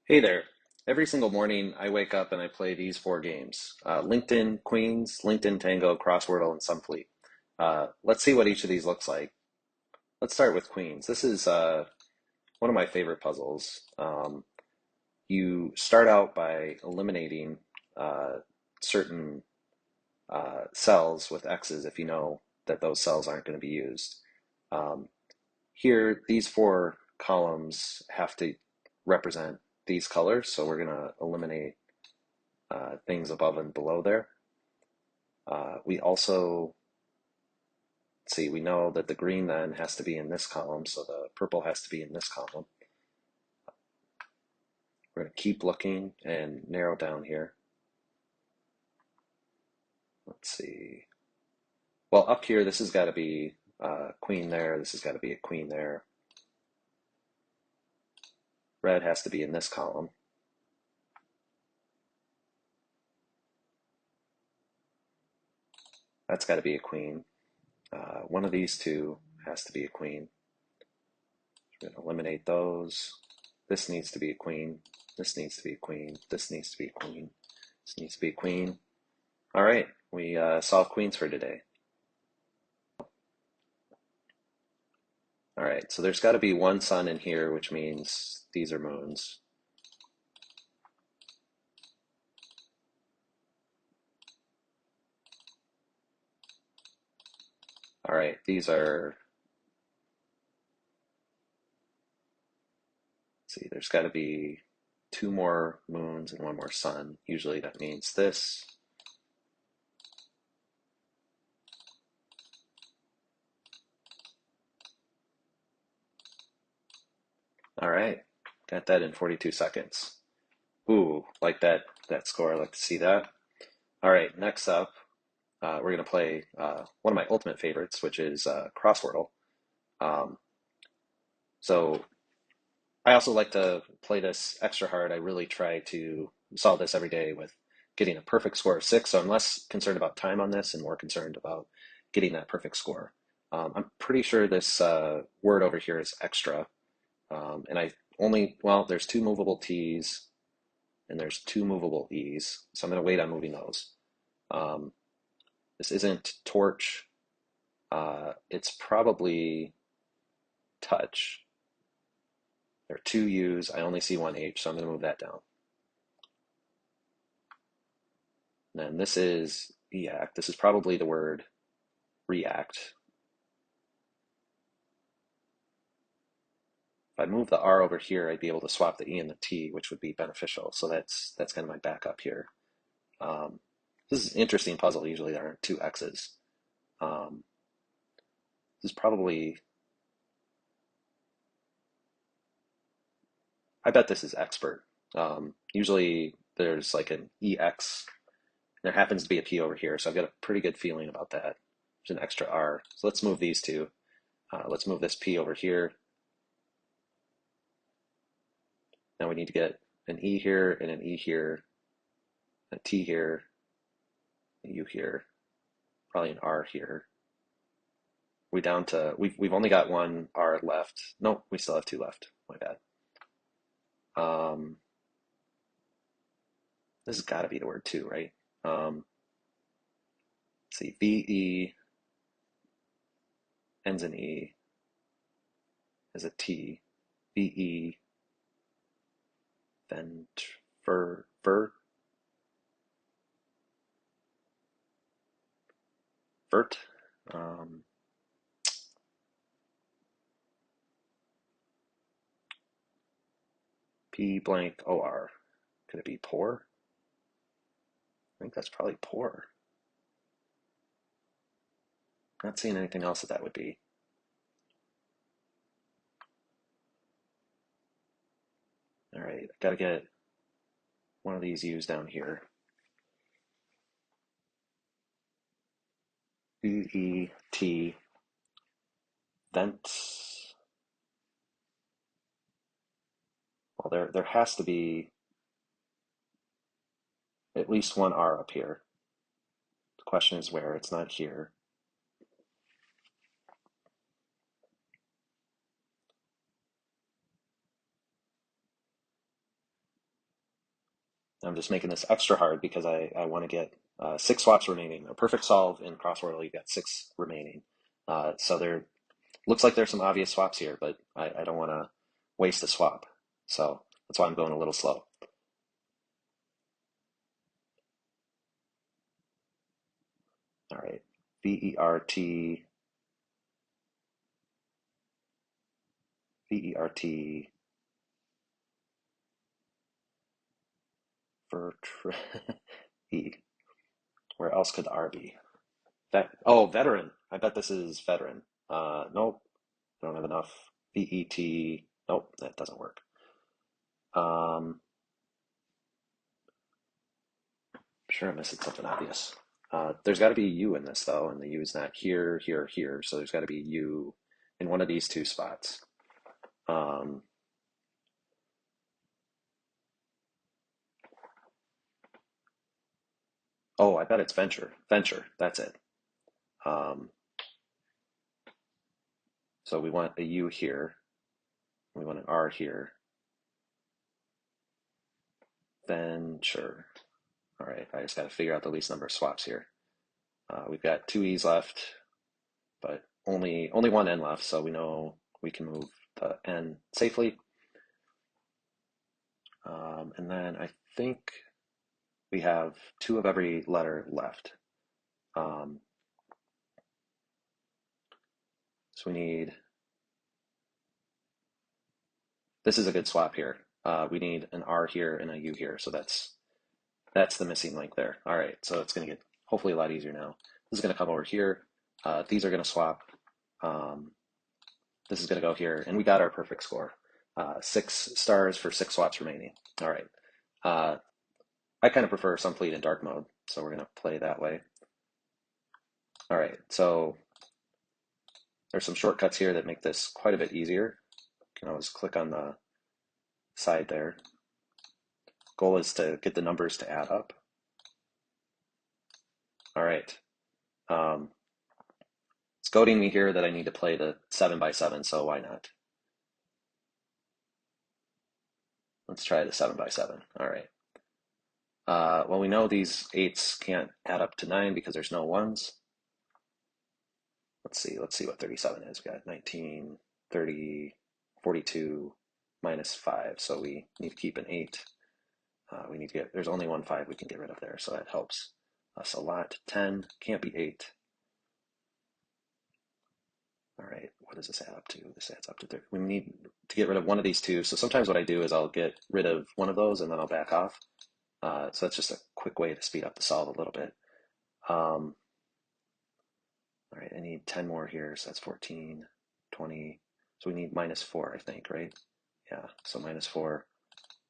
Hey there. Every single morning, I wake up and I play these four games: LinkedIn Queens, LinkedIn Tango, Crosswordle, and Sumplete. Let's see what each of these looks like. Let's start with Queens. This is one of my favorite puzzles. You start out by eliminating uh, certain cells with X's if you know that those cells aren't going to be used. Um, Here, these four columns have to represent these colors, so we're going to eliminate things above and below there. We also see, we know that the green then has to be in this column, so the purple has to be in this column. We're going to keep looking and narrow down here. Let's see. Well, up here, this has got to be queen there. This has got to be a queen there. Red has to be in this column. That's got to be a queen. One of these two has to be a queen. We're going to eliminate those. This needs to be a queen. This needs to be a queen. This needs to be a queen. This needs to be a queen. All right, we solved queens for today. All right, so there's got to be one sun in here, which means these are moons. All right, these are, let's see, there's got to be two more moons and one more sun. Usually that means this. All right, got that in 42 seconds. Ooh, like that score. I like to see that. All right, next up, we're gonna play one of my ultimate favorites, which is Crosswordle. Um, so I also like to play this extra hard. I really try to solve this every day with getting a perfect score of six. So I'm less concerned about time on this and more concerned about getting that perfect score. I'm pretty sure this word over here is extra. And I only, well, there's two movable T's and there's two movable E's. So I'm going to wait on moving those. Um, this isn't torch. It's probably touch. There are two U's. I only see one H, so I'm going to move that down. And then this is react. This is probably the word react. If I move the R over here, I'd be able to swap the E and the T, which would be beneficial. So that's kind of my backup here. Um, this is an interesting puzzle. Usually there aren't two X's. Um, this is probably, I bet this is expert. Usually there's like an EX. There happens to be a P over here, so I've got a pretty good feeling about that. There's an extra R. So let's move these two. Let's move this P over here. Now we need to get an E here and an E here, a T here, a U here, probably an R here. We down to we've only got one R left. No, we still have two left. My bad. Um, this has got to be the word two, right? Let's see, VE ends in E as a T. VE then vert. Um, P blank OR. Could it be poor? I think that's probably poor. Not seeing anything else that would be. All right, I've got to get one of these U's down here. VET vent. Well, there has to be at least one R up here. The question is where. It's not here. I'm just making this extra hard because I want to get 6 swaps remaining. A perfect solve in Crosswordle, you got 6 remaining. So there looks like there's some obvious swaps here, but I don't want to waste a swap. So that's why I'm going a little slow. All right, V-E-R-T, V-E-R-T, E. Where else could the R be? Oh, veteran. I bet this is veteran. Nope, I don't have enough. VET. Nope, that doesn't work. I'm sure I'm missing something obvious. There's got to be a U in this though, and the U is not here, here, here. So there's got to be a U in one of these 2 spots. Um, oh, I bet it's venture. Venture. That's it. Um, so we want a U here. We want an R here. Venture. All right, I just got to figure out the least number of swaps here. We've got 2 E's left, but only one N left, so we know we can move the N safely. And then I think we have 2 of every letter left. Um, so we need, this is a good swap here. We need an R here and a U here, so that's the missing link there. All right, so it's going to get hopefully a lot easier now. This is going to come over here. These are going to swap. This is going to go here, and we got our perfect score. 6 stars for 6 swaps remaining. All right. I kind of prefer Sumplete in dark mode, so we're going to play that way. All right, so there's some shortcuts here that make this quite a bit easier. You can always click on the side there. Goal is to get the numbers to add up. All right. It's goading me here that I need to play the 7x7, so why not? Let's try the 7x7. All right. Well, we know these 8s can't add up to 9 because there's no 1s. Let's see what 37 is. We got 19, 30, 42, minus 5. So we need to keep an 8. We need to get, there's only 1 5 we can get rid of there, so that helps us a lot. 10 can't be 8. All right, what does this add up to? This adds up to 30. We need to get rid of one of these 2. So sometimes what I do is I'll get rid of one of those and then I'll back off. So that's just a quick way to speed up the solve a little bit. All right, I need 10 more here, so that's 14, 20. So we need minus 4, I think, right? Yeah, so minus 4.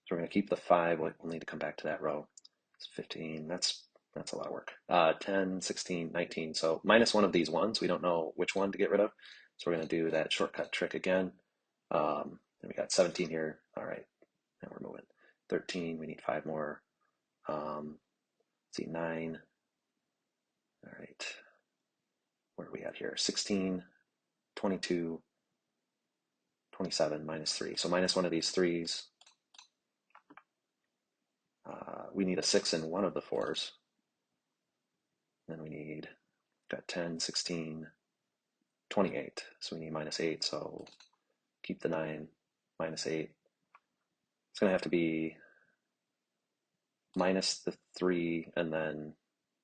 So we're going to keep the 5. We'll need to come back to that row. It's 15. That's a lot of work. 10, 16, 19. So minus 1 of these 1s. We don't know which one to get rid of. So we're going to do that shortcut trick again. And we got 17 here. All right, now we're moving. 13. We need 5 more. Let's see, 9. All right. Where are we at here? 16, 22, 27, minus 3. So minus 1 of these 3s. We need a 6 in one of the 4s. Then we need, got 10, 16, 28. So we need minus 8. So keep the 9, minus 8. It's going to have to be minus the 3, and then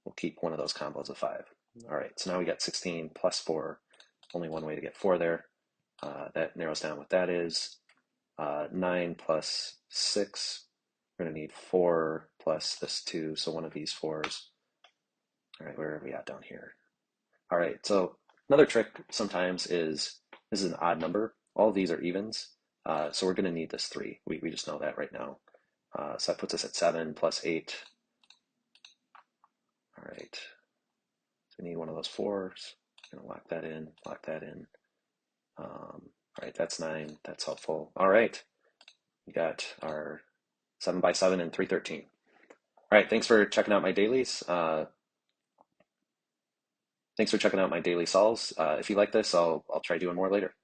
we'll keep one of those combos of 5. All right, so now we got 16 plus 4. Only one way to get 4 there. That narrows down what that is. 9 plus 6. We're going to need 4 plus this 2, so one of these 4s. All right, where are we at down here? All right, so another trick sometimes is, this is an odd number. All of these are evens, so we're going to need this 3. We just know that right now. So that puts us at 7 plus 8. All right, so we need one of those 4s. I'm going to lock that in, lock that in. All right, that's 9. That's helpful. All right, we got our 7x7 and 313. All right, thanks for checking out my dailies. Thanks for checking out my daily solves. If you like this, I'll try doing more later.